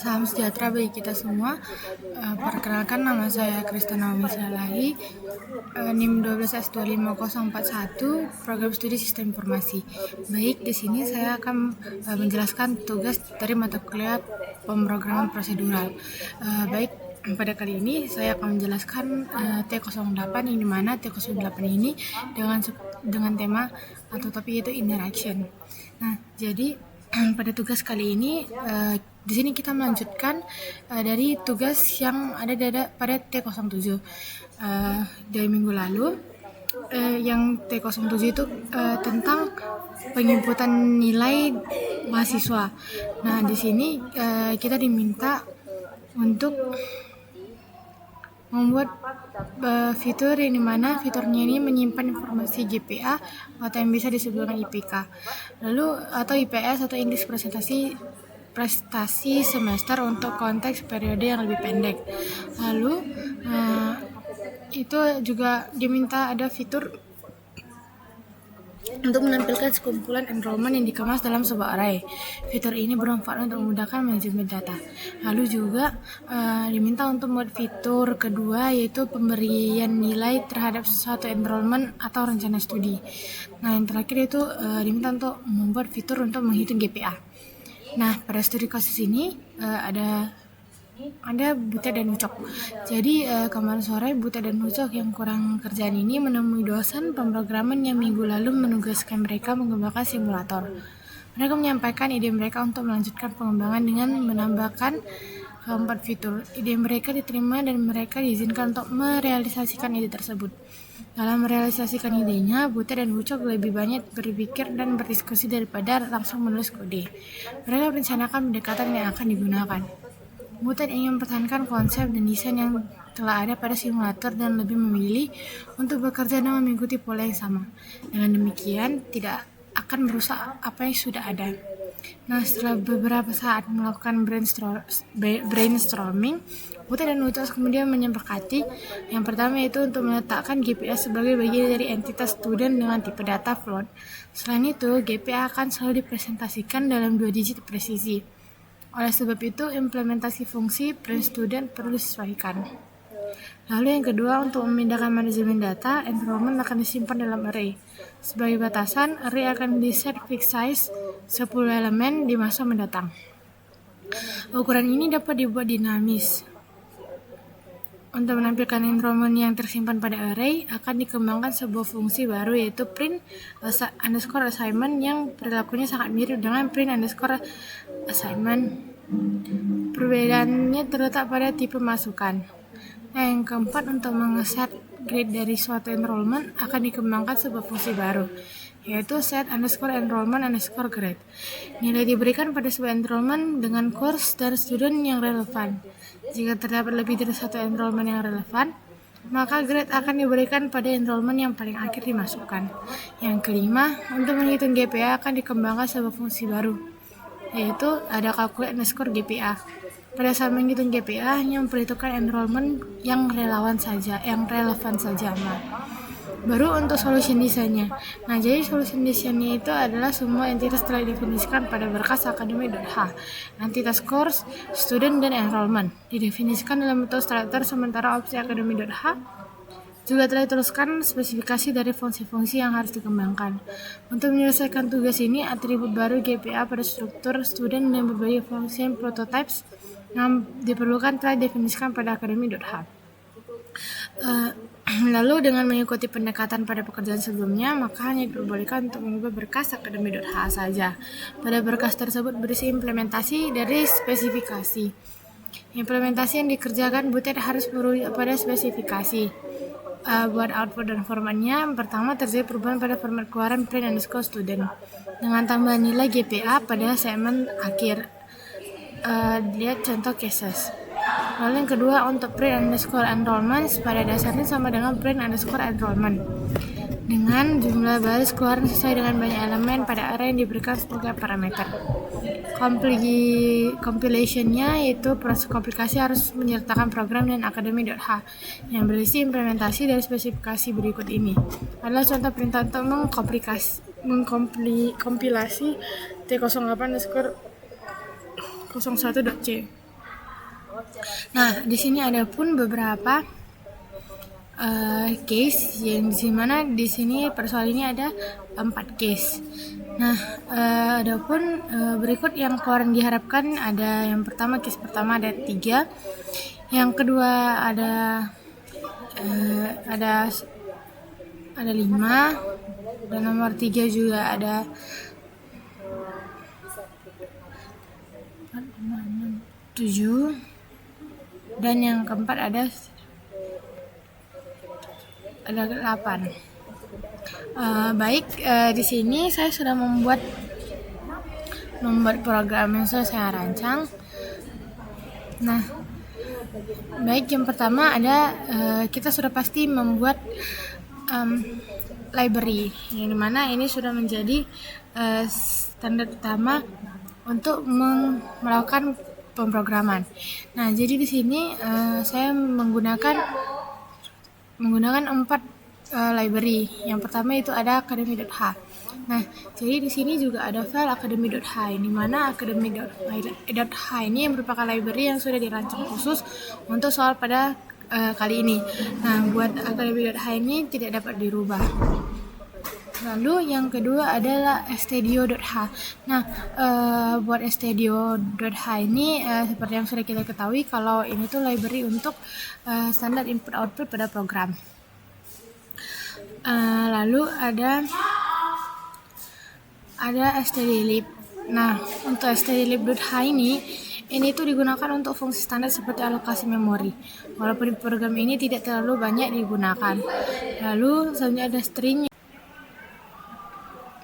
Salam sejahtera bagi kita semua. Perkenalkan, nama saya Kristen Naomi Salahi, NIM 12S25041, Program Studi Sistem Informasi. Baik, di sini saya akan menjelaskan tugas dari mata kuliah pemrograman prosedural. Baik, pada kali ini saya akan menjelaskan T08, yang dimana T08 ini dengan tema atau topik itu interaction. Nah, jadi pada tugas kali ini di sini kita melanjutkan dari tugas yang ada pada T07 dari minggu lalu. Yang T07 itu tentang penginputan nilai mahasiswa. Nah, di sini kita diminta untuk membuat fitur yang dimana fiturnya ini menyimpan informasi GPA atau yang bisa disebut dengan IPK, lalu atau IPS atau English prestasi semester untuk konteks periode yang lebih pendek. Lalu itu juga diminta ada fitur untuk menampilkan sekumpulan enrollment yang dikemas dalam sebuah array. Fitur ini bermanfaat untuk memudahkan manajemen data. Lalu juga diminta untuk membuat fitur kedua, yaitu pemberian nilai terhadap suatu enrollment atau rencana studi. Nah, yang terakhir itu diminta untuk membuat fitur untuk menghitung GPA. Nah, pada studi kasus ini ada Butet dan Ucok. Jadi kemarin sore Butet dan Ucok yang kurang kerjaan ini menemui dosen pemrograman yang minggu lalu menugaskan mereka mengembangkan simulator. Mereka menyampaikan ide mereka untuk melanjutkan pengembangan dengan menambahkan 4 fitur. Ide mereka diterima dan mereka diizinkan untuk merealisasikan ide tersebut. Dalam merealisasikan idenya, Butet dan Ucok lebih banyak berpikir dan berdiskusi daripada langsung menulis kode. Mereka merencanakan pendekatan yang akan digunakan. Butet ingin mempertahankan konsep dan desain yang telah ada pada simulator dan lebih memilih untuk bekerja dan mengikuti pola yang sama. Dengan demikian, tidak akan merusak apa yang sudah ada. Nah, setelah beberapa saat melakukan brainstorming, Butet dan Ucok kemudian menyepakati yang pertama yaitu untuk meletakkan GPA sebagai bagian dari entitas student dengan tipe data float. Selain itu, GPA akan selalu dipresentasikan dalam 2 digit presisi. Oleh sebab itu, implementasi fungsi print student perlu disesuaikan. Lalu yang kedua, untuk memindahkan manajemen data, enrollment akan disimpan dalam array. Sebagai batasan, array akan di-set fixed size 10 elemen di masa mendatang. Ukuran ini dapat dibuat dinamis. Untuk menampilkan enrollment yang tersimpan pada array, akan dikembangkan sebuah fungsi baru, yaitu print underscore assignment yang perilakunya sangat mirip dengan print underscore assignment. Perbedaannya terletak pada tipe masukan. Nah, yang keempat, untuk mengeset grade dari suatu enrollment akan dikembangkan sebuah fungsi baru, yaitu set underscore enrollment underscore grade. Nilai diberikan pada sebuah enrollment dengan course dan student yang relevan. Jika terdapat lebih dari satu enrollment yang relevan, maka grade akan diberikan pada enrollment yang paling akhir dimasukkan. Yang kelima, untuk menghitung GPA akan dikembangkan sebuah fungsi baru, yaitu ada calculate underscore GPA. Pada saat menghitung GPA, hanya memperhitungkan enrollment yang relevan saja. Baru untuk solution desainnya. Nah, jadi solution desainnya itu adalah semua entitas telah didefinisikan pada berkas akademi.h. Entitas course, student, dan enrollment didefinisikan dalam bentuk struktur, sementara opsi akademi.h juga telah dituliskan spesifikasi dari fungsi-fungsi yang harus dikembangkan. Untuk menyelesaikan tugas ini, atribut baru GPA pada struktur student dan berbagai fungsi prototypes yang diperlukan telah didefinisikan pada akademi.h. Lalu dengan mengikuti pendekatan pada pekerjaan sebelumnya, maka hanya diperbolehkan untuk mengubah berkas akademi.h saja. Pada berkas tersebut berisi implementasi dari spesifikasi. Implementasi yang dikerjakan Butet harus merujuk pada spesifikasi. Buat output dan formatnya, pertama terjadi perubahan pada format keluaran print underscore student dengan tambahan nilai GPA pada segmen akhir. Lihat contoh cases. Lalu yang kedua, untuk print underscore enrollment pada dasarnya sama dengan print underscore enrollment dengan jumlah baris keluaran sesuai dengan banyak elemen pada array yang diberikan sebagai parameter. Compilationnya yaitu proses komplikasi harus menyertakan program dan akademi.h yang berisi implementasi dari spesifikasi berikut ini. Adalah contoh perintah untuk mengkompilasi T08 01.c. Nah, di sini ada pun beberapa case yang di sini persoalan ini ada 4 case. Nah, adapun berikut yang keluaran diharapkan ada yang pertama, case pertama ada 3, yang kedua ada 5, dan nomor 3 juga ada 7, dan yang keempat ada 8. Di sini saya sudah membuat program yang sudah saya rancang. Nah, yang pertama ada kita sudah pasti membuat library, yang dimana ini sudah menjadi standar utama untuk melakukan pemrograman. Nah, jadi di sini saya menggunakan 4 library. Yang pertama itu ada academy.h. Nah, jadi di sini juga ada file academy.h, di mana academy.h ini merupakan library yang sudah dirancang khusus untuk soal pada kali ini. Nah, buat academy.h ini tidak dapat dirubah. Lalu yang kedua adalah studio.h. Nah, buat studio.h ini seperti yang sudah kita ketahui kalau ini tuh library untuk standar input output pada program. Lalu ada stdlib. Nah, untuk stdlib.h ini tuh digunakan untuk fungsi standar seperti alokasi memori. Walaupun program ini tidak terlalu banyak digunakan. Lalu selanjutnya ada string.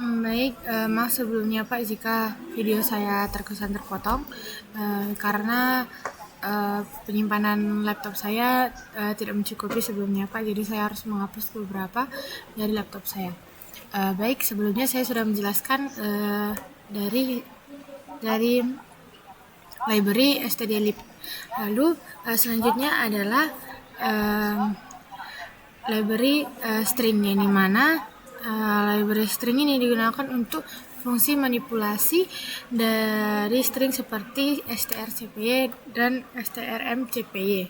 Maaf sebelumnya Pak jika video saya terkesan terpotong karena penyimpanan laptop saya tidak mencukupi sebelumnya Pak, jadi saya harus menghapus beberapa dari laptop saya. Sebelumnya saya sudah menjelaskan dari library stdlib. Lalu selanjutnya adalah library string, yang dimana library string ini digunakan untuk fungsi manipulasi dari string seperti strcpy dan strmcpy.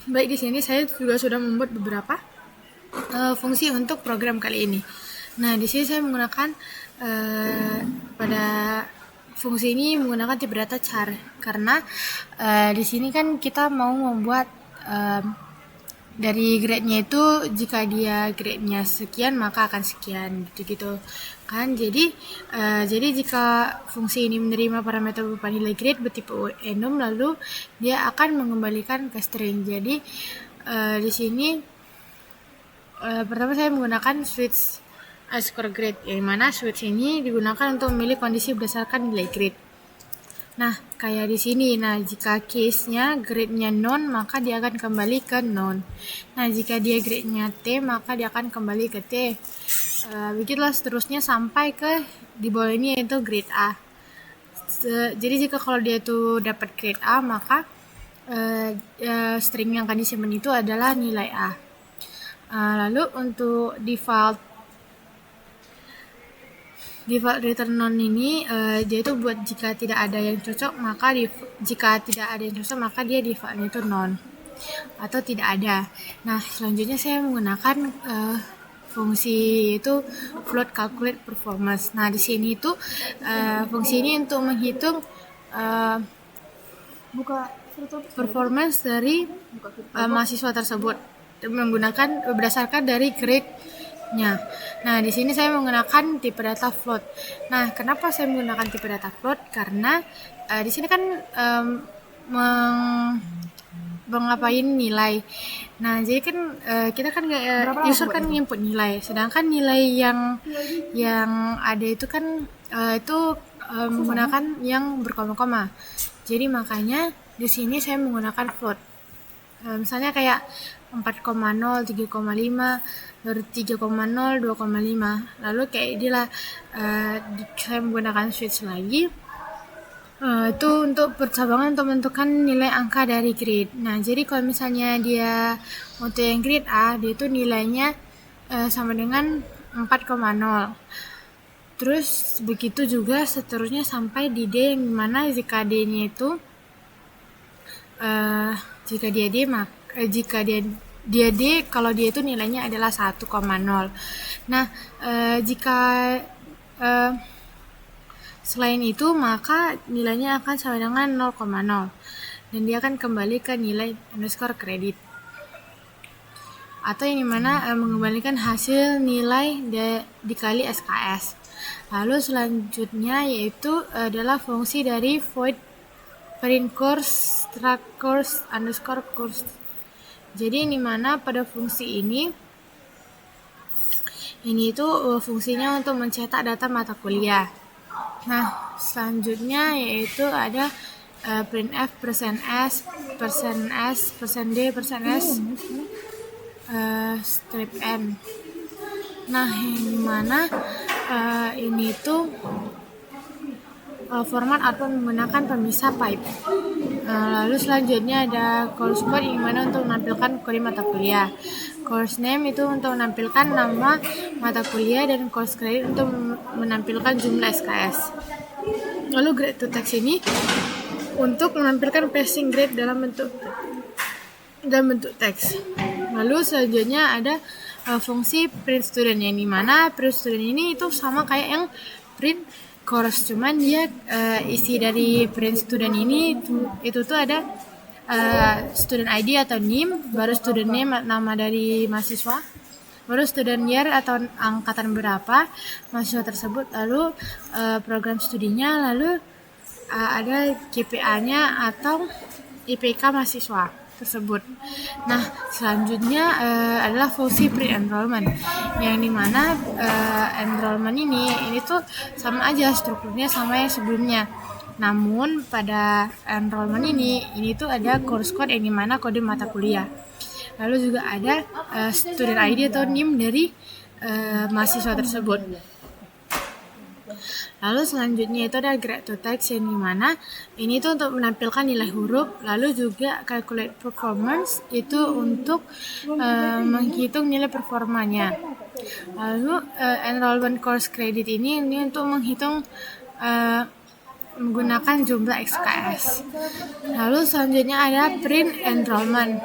Di sini saya juga sudah membuat beberapa fungsi untuk program kali ini. Nah, di sini saya menggunakan pada fungsi ini menggunakan tipe data char, karena di sini kan kita mau membuat dari grade-nya itu, jika dia grade-nya sekian maka akan sekian gitu kan. Jadi jika fungsi ini menerima parameter berupa nilai grade bertipe enum, lalu dia akan mengembalikan ke string. Jadi di sini pertama saya menggunakan switch score grade, yang mana switch ini digunakan untuk memilih kondisi berdasarkan nilai grade. Nah, kayak di sini. Nah, jika case-nya grade-nya non, maka dia akan kembali ke non. Nah, jika dia grade-nya T, maka dia akan kembali ke T. Begitulah seterusnya sampai ke di bawah ini, yaitu grade A. Jadi jika kalau dia itu dapat grade A, maka string yang akan disimpan itu adalah nilai A. Lalu untuk default return non ini dia itu buat jika tidak ada yang cocok, maka dia defaultnya itu non atau tidak ada. Nah, selanjutnya saya menggunakan fungsi itu float calculate performance. Nah, di sini itu fungsi ini untuk menghitung performance dari mahasiswa tersebut berdasarkan dari grade-nya. Nah, di sini saya menggunakan tipe data float. Nah, kenapa saya menggunakan tipe data float? Karena di sini kan mengapain nilai. Nah, jadi kan kita kan user kan input nilai, sedangkan nilai yang ada itu kan menggunakan yang berkoma-koma. Jadi makanya di sini saya menggunakan float. Misalnya kayak 4,0, 3,5, baru 3,0, 2,5. Lalu kayak inilah saya menggunakan switch lagi. Itu untuk percabangan untuk menentukan nilai angka dari grade. Nah, jadi kalau misalnya dia untuk yang grade A, dia itu nilainya sama dengan 4,0. Terus begitu juga seterusnya sampai di D, yang dimana jika D-nya itu jika dia D, kalau dia itu nilainya adalah 1,0. Nah, jika selain itu maka nilainya akan sama dengan 0,0 dan dia akan kembali ke nilai underscore kredit, atau yang dimana mengembalikan hasil nilai dikali SKS. Lalu selanjutnya yaitu adalah fungsi dari void print course struct course underscore course. Jadi ini mana pada fungsi ini itu fungsinya untuk mencetak data mata kuliah. Nah, selanjutnya yaitu ada printf %s, %d, %s, strip n. Nah, yang dimana ini tuh format output menggunakan pemisah pipe. Lalu selanjutnya ada course code yang dimana untuk menampilkan kode mata kuliah. Course name itu untuk menampilkan nama mata kuliah, dan course credit untuk menampilkan jumlah SKS. Lalu grade to text ini untuk menampilkan passing grade dalam bentuk teks. Lalu selanjutnya ada fungsi print student, yang dimana print student ini itu sama kayak yang print course, cuman dia isi dari print student ini itu tuh ada student ID atau NIM, baru student name nama dari mahasiswa, baru student year atau angkatan berapa mahasiswa tersebut, lalu program studinya, lalu ada GPA-nya atau IPK mahasiswa tersebut. Nah, selanjutnya adalah fungsi pre-enrollment, yang dimana enrollment ini tuh sama aja strukturnya sama yang sebelumnya. Namun pada enrollment ini tuh ada course code, yang dimana kode mata kuliah. Lalu juga ada student ID atau NIM dari mahasiswa tersebut. Lalu selanjutnya itu ada grade to text, yang dimana ini tuh untuk menampilkan nilai huruf. Lalu juga calculate performance itu untuk menghitung nilai performanya. Lalu enrollment course credit ini untuk menghitung menggunakan jumlah SKS. Lalu selanjutnya ada print enrollment,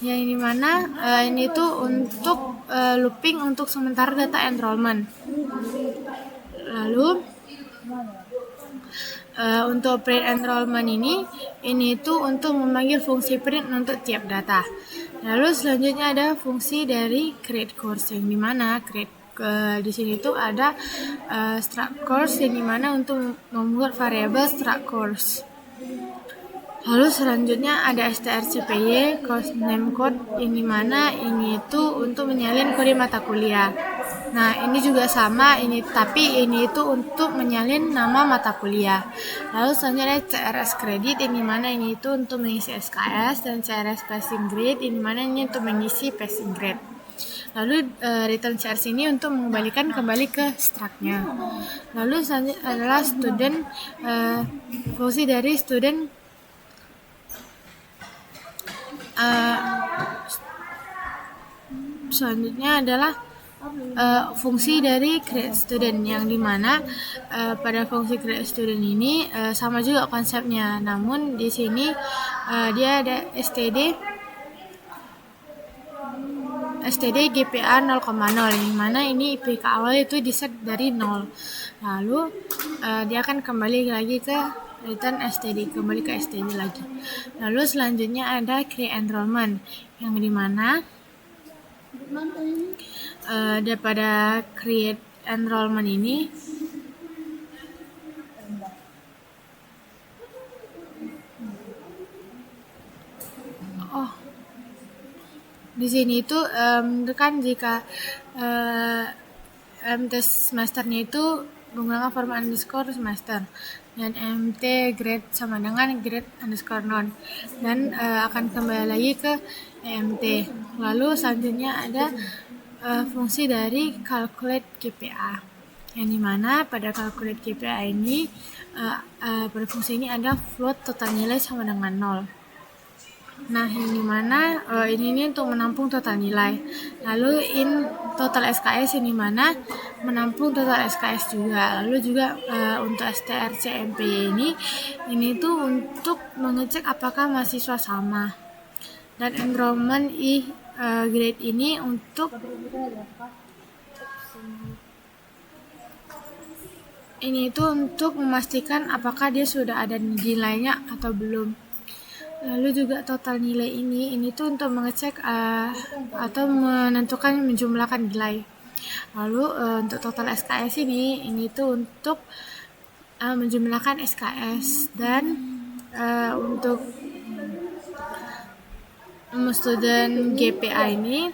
yang dimana ini tuh untuk looping untuk sementara data enrollment. Lalu untuk print enrollment ini tuh untuk memanggil fungsi print untuk tiap data. Lalu selanjutnya ada fungsi dari create course, yang dimana create di sini tuh ada struct course, yang dimana untuk membuat variabel struct course. Lalu selanjutnya ada strcpy course name code, yang dimana ini tuh untuk menyalin kode mata kuliah. Nah, ini juga sama, tapi ini itu untuk menyalin nama mata kuliah. Lalu selanjutnya ada CRS credit, yang dimana ini itu untuk mengisi SKS, dan CRS passing grade, yang dimana ini untuk mengisi passing grade. Lalu return CRS ini untuk mengembalikan kembali ke struct-nya. Lalu selanjutnya adalah student, fungsi dari student selanjutnya adalah fungsi dari create student, yang dimana pada fungsi create student ini sama juga konsepnya, namun di sini dia ada std GPA 0,0, yang mana ini IPK awal itu diset dari 0. Lalu dia akan kembali lagi ke return std, kembali ke std lagi. Lalu selanjutnya ada create enrollment, yang dimana daripada create enrollment ini di sini itu kan jika MT semesternya itu menggunakan format underscore semester, dan MT grade sama dengan grade underscore non, dan akan kembali lagi ke MT. Lalu selanjutnya ada fungsi dari calculate GPA, yang dimana pada calculate GPA ini pada fungsi ini ada float total nilai sama dengan 0. Nah, yang dimana ini untuk menampung total nilai. Lalu total SKS yang dimana menampung total SKS juga. Lalu juga untuk STRCMP ini tuh untuk mengecek apakah mahasiswa sama. Dan enrollment grade ini untuk memastikan apakah dia sudah ada nilainya atau belum. Lalu juga total nilai ini tuh untuk mengecek atau menentukan menjumlahkan nilai. Lalu untuk total SKS ini tuh untuk menjumlahkan SKS. Dan untuk student GPA ini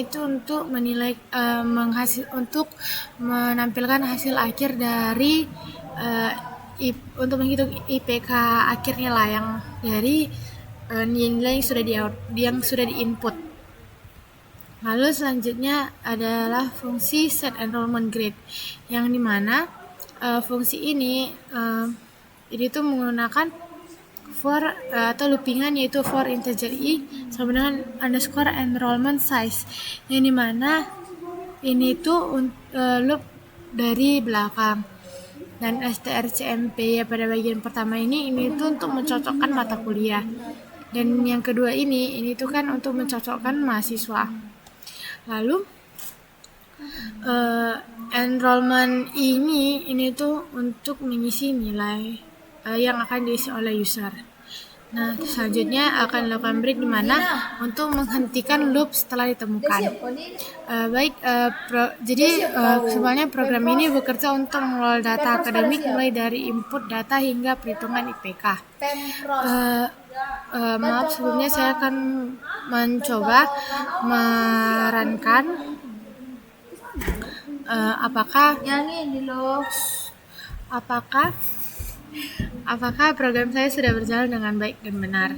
tuh untuk menilai untuk menampilkan hasil akhir dari untuk menghitung IPK akhirnya lah, yang dari nilai yang sudah diinput. Lalu selanjutnya adalah fungsi set enrollment grade, yang dimana fungsi ini tuh menggunakan for atau loopingan, yaitu for integer i sama dengan underscore enrollment size, yang dimana ini tuh loop dari belakang. Dan STRCMP pada bagian pertama ini tuh untuk mencocokkan mata kuliah, dan yang kedua ini tuh kan untuk mencocokkan mahasiswa. Lalu enrollment ini tuh untuk mengisi nilai yang akan diisi oleh user. Nah, selanjutnya akan dilakukan break di mana untuk menghentikan loop setelah ditemukan. Jadi sebenarnya program ini bekerja untuk mengelola data akademik mulai dari input data hingga perhitungan IPK. Maaf, sebelumnya saya akan mencoba merankan apakah program saya sudah berjalan dengan baik dan benar.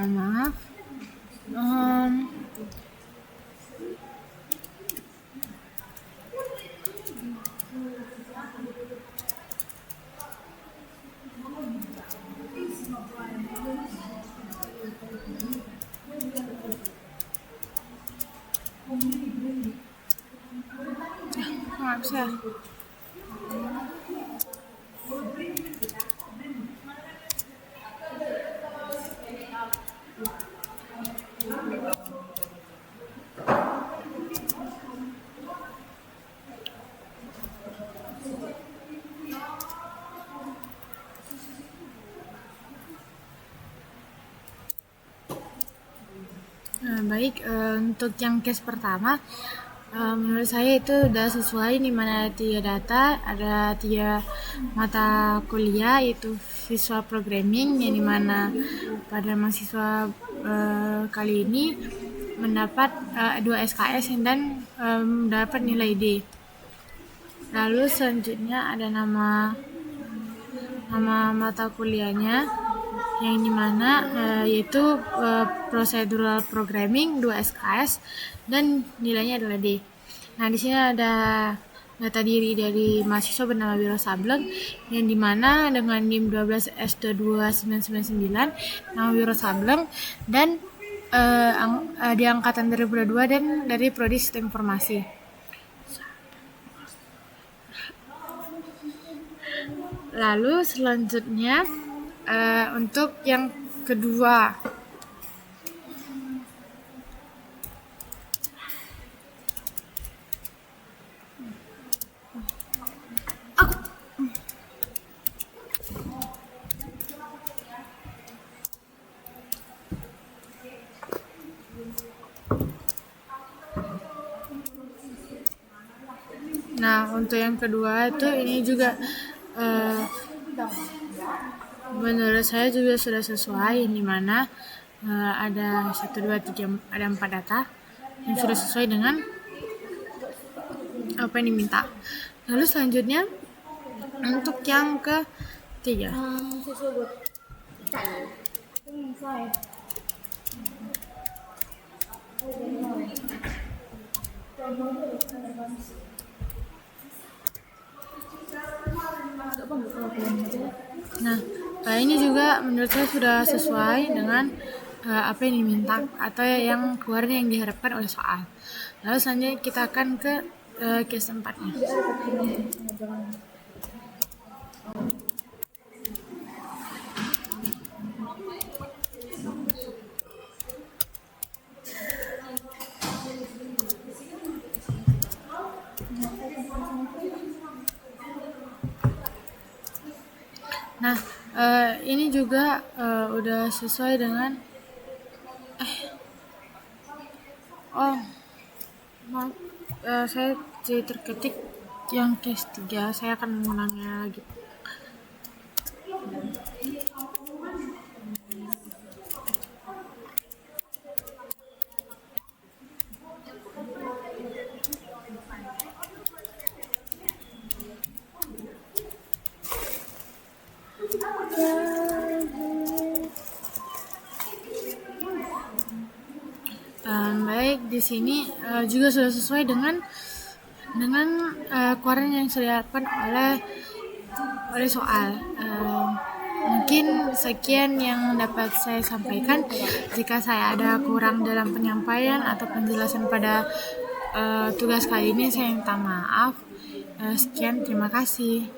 Maaf. Maaf saya. Baik, untuk yang case pertama, menurut saya itu udah sesuai, di mana ada 3 mata kuliah, yaitu visual programming, yang dimana pada mahasiswa kali ini mendapat 2 SKS dan mendapat nilai D. Lalu selanjutnya ada nama mata kuliahnya, yang dimana yaitu procedural programming 2 SKS dan nilainya adalah D. Nah, di sini ada data diri dari mahasiswa bernama Wiro Sableng, yang dimana dengan NIM 12S22999 nama Wiro Sableng, dan di angkatan 2022 dan dari Prodi Sistem Informasi. Lalu selanjutnya untuk yang kedua, Nah, untuk yang kedua itu ini juga menurut saya juga sudah sesuai, di mana ada 1, 2, 3, ada 4 data yang sudah sesuai dengan apa yang diminta. Lalu selanjutnya untuk yang ketiga. Nah, ini juga menurut saya sudah sesuai dengan apa yang diminta atau yang keluar yang diharapkan oleh soal. Lalu selanjutnya kita akan ke case 4-nya. Nah, ini juga udah sesuai dengan maaf, saya jadi terketik yang case 3. Saya akan mengulanginya lagi. Baik, di sini juga sudah sesuai dengan keluaran yang sudah dilakukan oleh soal. Mungkin sekian yang dapat saya sampaikan. Jika saya ada kurang dalam penyampaian atau penjelasan pada tugas kali ini, saya minta maaf. Sekian, terima kasih.